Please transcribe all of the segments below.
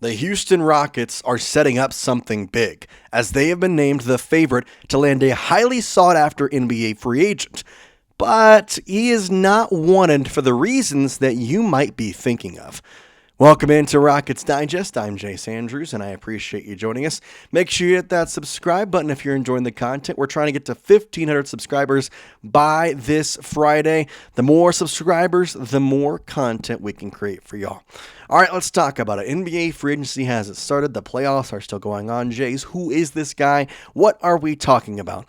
The Houston Rockets are setting up something big, as they have been named the favorite to land a highly sought-after NBA free agent. But he is not wanted for the reasons that you might be thinking of. Welcome into Rockets Digest. I'm Jace Andrews, and I appreciate you joining us. Make sure you hit that subscribe button if you're enjoying the content. We're trying to get to 1,500 subscribers by this Friday. The more subscribers, the more content we can create for y'all. All right, let's talk about it. NBA free agency hasn't started. The playoffs are still going on. Jace, who is this guy? What are we talking about?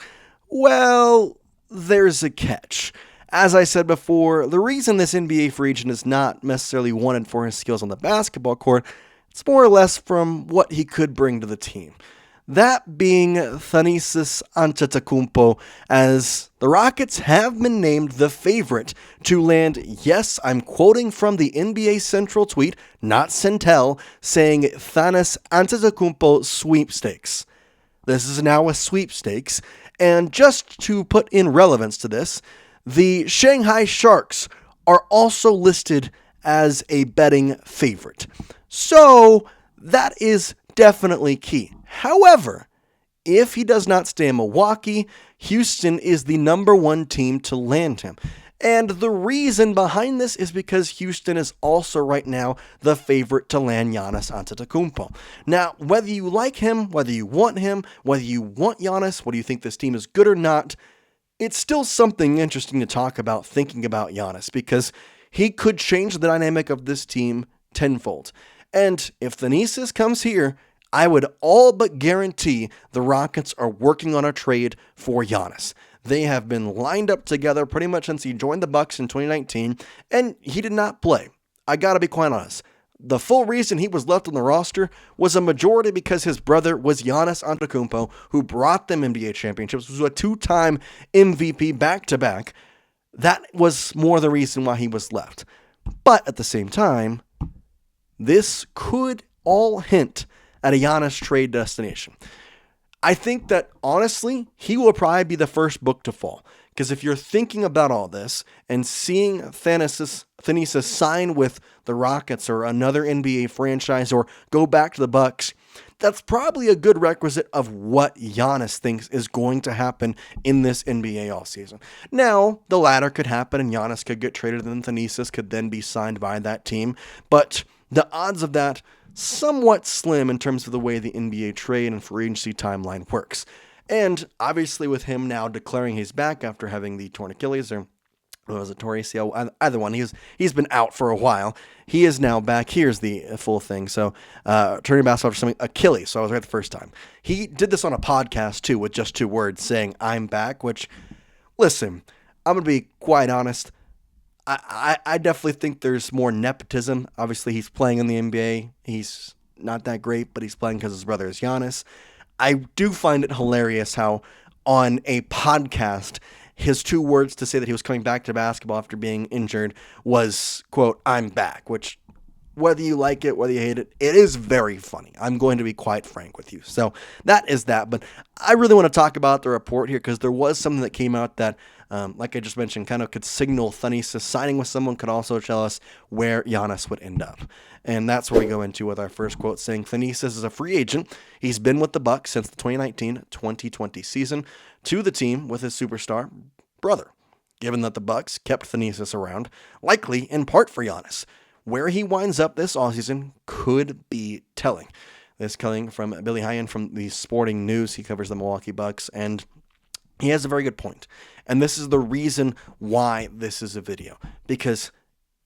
Well, there's a catch. As I said before, the reason this NBA free agent is not necessarily wanted for his skills on the basketball court, it's more or less from what he could bring to the team. That being Thanasis Antetokounmpo, as the Rockets have been named the favorite to land, yes, I'm quoting from the NBA Central tweet, not Centel, saying Giannis Antetokounmpo sweepstakes. This is now a sweepstakes, and just to put in relevance to this, the Shanghai Sharks are also listed as a betting favorite. So that is definitely key. However, if he does not stay in Milwaukee, Houston is the number one team to land him. And the reason behind this is because Houston is also right now the favorite to land Giannis Antetokounmpo. Now, whether you like him, whether you want Giannis, whether you think this team is good or not, it's still something interesting to talk about thinking about Giannis, because he could change the dynamic of this team tenfold. And if Thanasis comes here, I would all but guarantee the Rockets are working on a trade for Giannis. They have been lined up together pretty much since he joined the Bucks in 2019, and he did not play. I gotta be quite honest. The full reason he was left on the roster was a majority because his brother was Giannis Antetokounmpo, who brought them NBA championships, was a two-time MVP back-to-back. That was more the reason why he was left. But at the same time, this could all hint at a Giannis trade destination. I think that, honestly, he will probably be the first book to fall. Because if you're thinking about all this and seeing Thanasis sign with the Rockets or another NBA franchise or go back to the Bucks, that's probably a good requisite of what Giannis thinks is going to happen in this NBA offseason. Now, the latter could happen and Giannis could get traded and Thanasis could then be signed by that team. But the odds of that somewhat slim in terms of the way the NBA trade and free agency timeline works. And obviously with him now declaring he's back after having the torn Achilles, or was it torn ACL? Either one. He's been out for a while. He is now back. Here's the full thing. So turning basketball for something Achilles. So I was right the first time. He did this on a podcast too with just two words saying I'm back, which, listen, I'm going to be quite honest. I definitely think there's more nepotism. Obviously he's playing in the NBA. He's not that great, but he's playing because his brother is Giannis. I do find it hilarious how on a podcast, his two words to say that he was coming back to basketball after being injured was, quote, I'm back, which whether you like it, whether you hate it, it is very funny. I'm going to be quite frank with you. So that is that. But I really want to talk about the report here because there was something that came out that, like I just mentioned, kind of could signal Thanasis signing with someone, could also tell us where Giannis would end up. And that's where we go into with our first quote saying Thanasis is a free agent. He's been with the Bucks since the 2019-2020 season to the team with his superstar brother. Given that the Bucks kept Thanasis around, likely in part for Giannis. Where he winds up this offseason could be telling. This coming from Billy Hyan from the Sporting News. He covers the Milwaukee Bucks, and he has a very good point. And this is the reason why this is a video. Because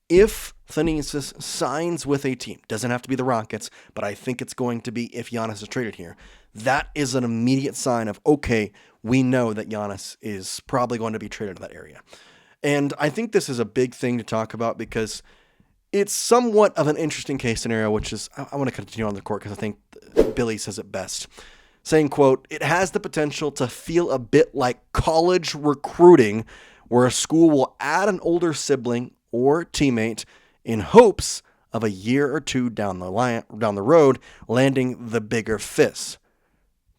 if Thanasis signs with a team, doesn't have to be the Rockets, but I think it's going to be if Giannis is traded here, that is an immediate sign of, okay, we know that Giannis is probably going to be traded to that area. And I think this is a big thing to talk about because it's somewhat of an interesting case scenario, which is, I want to continue on the court because I think Billy says it best. Saying, quote, it has the potential to feel a bit like college recruiting where a school will add an older sibling or teammate in hopes of a year or two down the road landing the bigger fish.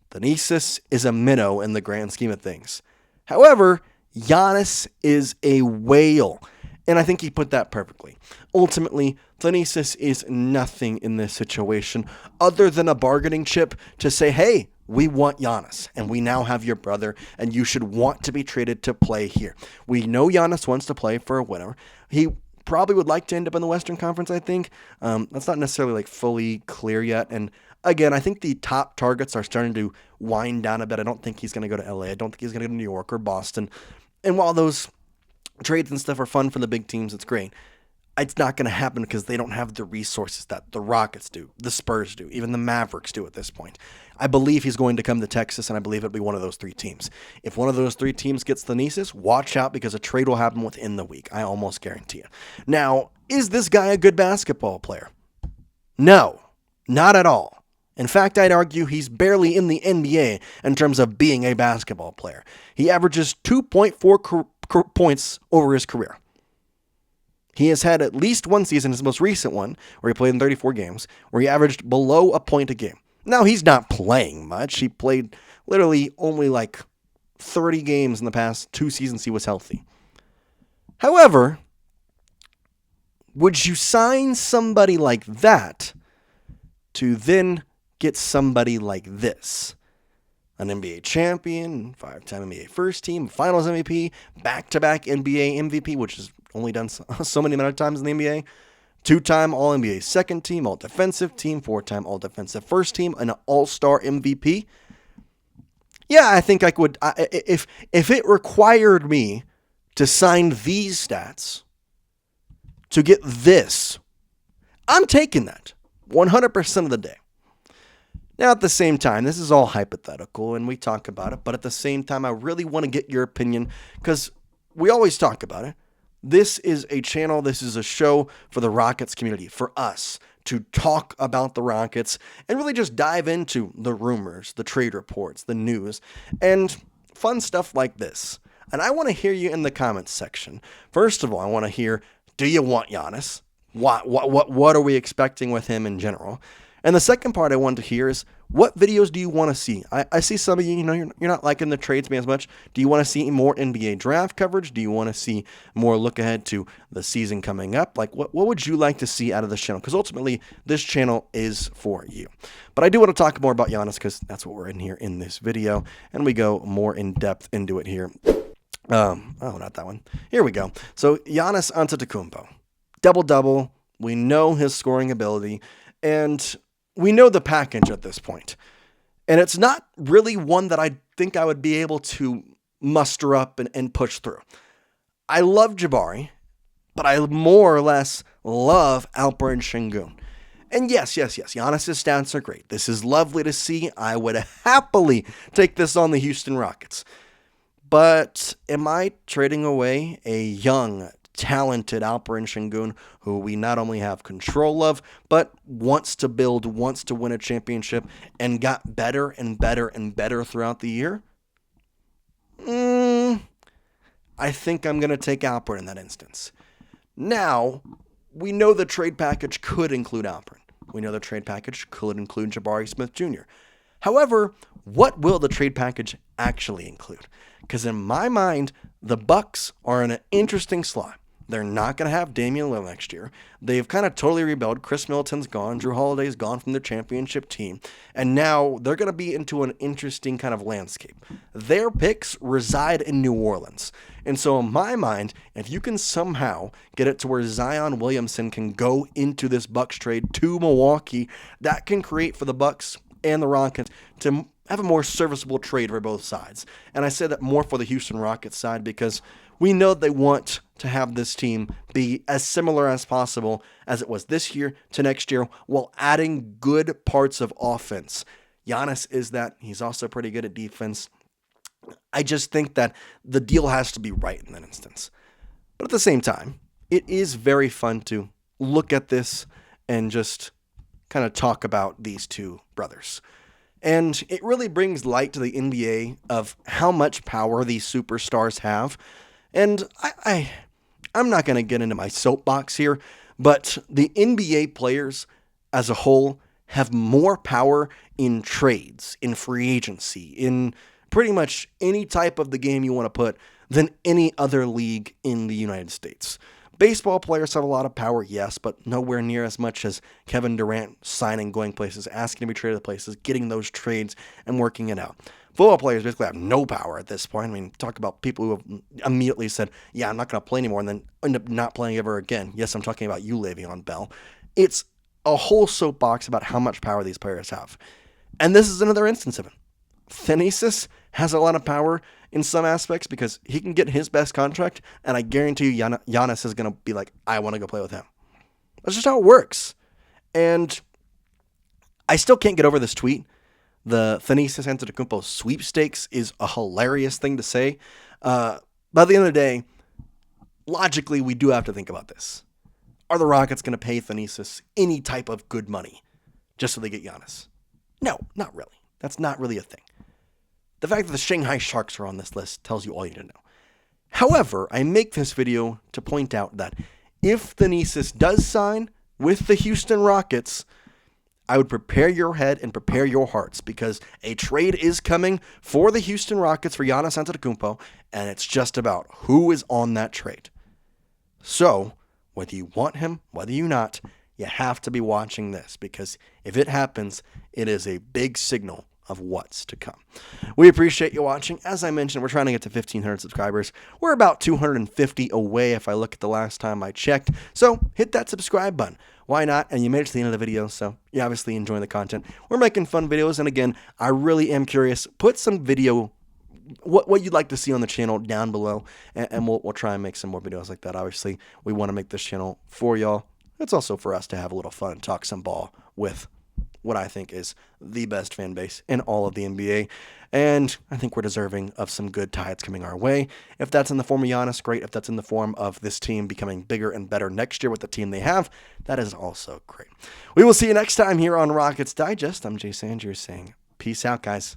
Thanasis is a minnow in the grand scheme of things. However, Giannis is a whale. And I think he put that perfectly. Ultimately, Thanasis is nothing in this situation other than a bargaining chip to say, hey, we want Giannis, and we now have your brother, and you should want to be traded to play here. We know Giannis wants to play for a winner. He probably would like to end up in the Western Conference, I think. That's not necessarily like fully clear yet. And again, I think the top targets are starting to wind down a bit. I don't think he's going to go to LA. I don't think he's going to go to New York or Boston. And while those trades and stuff are fun for the big teams, it's great. It's not going to happen because they don't have the resources that the Rockets do, the Spurs do, even the Mavericks do at this point. I believe he's going to come to Texas, and I believe it'll be one of those three teams. If one of those three teams gets Thanasis, watch out because a trade will happen within the week. I almost guarantee it. Now, is this guy a good basketball player? No, not at all. In fact, I'd argue he's barely in the NBA in terms of being a basketball player. He averages 2.4 points over his career. He has had at least one season, his most recent one, where he played in 34 games, where he averaged below a point a game. Now, he's not playing much. He played literally only like 30 games in the past 2 seasons he was healthy. However, would you sign somebody like that to then get somebody like this? An NBA champion, 5-time NBA first team, finals MVP, back-to-back NBA MVP, which is only done so many amount of times in the NBA. 2-time All-NBA second team, All-Defensive team, 4-time All-Defensive first team, an All-Star MVP. Yeah, I think I could. If it required me to sign these stats to get this, I'm taking that 100% of the day. Now, at the same time, this is all hypothetical, and we talk about it, but at the same time, I really want to get your opinion because we always talk about it. This is a channel, this is a show for the Rockets community, for us to talk about the Rockets and really just dive into the rumors, the trade reports, the news, and fun stuff like this. And I want to hear you in the comments section. First of all, I want to hear, do you want Giannis? What are we expecting with him in general? And the second part I want to hear is, what videos do you want to see? I see some of you, you're not liking the trades as much. Do you want to see more NBA draft coverage? Do you want to see more look ahead to the season coming up? Like, what would you like to see out of this channel? Because ultimately, this channel is for you. But I do want to talk more about Giannis because that's what we're in here in this video. And we go more in depth into it here. Not that one. Here we go. So, Giannis Antetokounmpo. Double-double. We know his scoring ability. And we know the package at this point. And it's not really one that I think I would be able to muster up and push through. I love Jabari, but I more or less love Alperen Şengün. And yes, Giannis' stats are great. This is lovely to see. I would happily take this on the Houston Rockets. But am I trading away a young, talented Alperen Şengün, who we not only have control of, but wants to build, wants to win a championship, and got better and better and better throughout the year? I think I'm going to take Alperen in that instance. Now, we know the trade package could include Alperen. We know the trade package could include Jabari Smith Jr. However, what will the trade package actually include? Because in my mind, the Bucks are in an interesting slot. They're not going to have Damian Lillard next year. They've kind of totally rebuilt. Chris Middleton's gone. Jrue Holiday's gone from their championship team. And now they're going to be into an interesting kind of landscape. Their picks reside in New Orleans. And so in my mind, if you can somehow get it to where Zion Williamson can go into this Bucks trade to Milwaukee, that can create for the Bucks and the Rockets to have a more serviceable trade for both sides. And I say that more for the Houston Rockets side because we know they want to have this team be as similar as possible as it was this year to next year while adding good parts of offense. Giannis is that. He's also pretty good at defense. I just think that the deal has to be right in that instance. But at the same time, it is very fun to look at this and just kind of talk about these two brothers. And it really brings light to the NBA of how much power these superstars have. And I'm not going to get into my soapbox here, but the NBA players as a whole have more power in trades, in free agency, in pretty much any type of the game you want to put than any other league in the United States. Baseball players have a lot of power, yes, but nowhere near as much as Kevin Durant signing, going places, asking to be traded places, getting those trades, and working it out. Football players basically have no power at this point. I mean, talk about people who have immediately said, yeah, I'm not going to play anymore, and then end up not playing ever again. Yes, I'm talking about you, Le'Veon Bell. It's a whole soapbox about how much power these players have. And this is another instance of it. Thanasis has a lot of power in some aspects because he can get his best contract, and I guarantee you Giannis is going to be like, I want to go play with him. That's just how it works. And I still can't get over this tweet. The Thanasis Antetokounmpo sweepstakes is a hilarious thing to say. But at the end of the day, logically, we do have to think about this. Are the Rockets going to pay Thanasis any type of good money just so they get Giannis? No, not really. That's not really a thing. The fact that the Shanghai Sharks are on this list tells you all you need to know. However, I make this video to point out that if Thanasis does sign with the Houston Rockets, I would prepare your head and prepare your hearts because a trade is coming for the Houston Rockets for Giannis Antetokounmpo, and it's just about who is on that trade. So, whether you want him, whether you not, you have to be watching this because if it happens, it is a big signal of what's to come. We appreciate you watching. As I mentioned, we're trying to get to 1,500 subscribers. We're about 250 away if I look at the last time I checked. So hit that subscribe button. Why not? And you made it to the end of the video, so you're obviously enjoying the content. We're making fun videos, and again, I really am curious. Put some video, what you'd like to see on the channel down below, and we'll try and make some more videos like that. Obviously, we want to make this channel for y'all. It's also for us to have a little fun and talk some ball with what I think is the best fan base in all of the NBA. And I think we're deserving of some good tides coming our way. If that's in the form of Giannis, great. If that's in the form of this team becoming bigger and better next year with the team they have, that is also great. We will see you next time here on Rockets Digest. I'm Jace Andrews saying peace out, guys.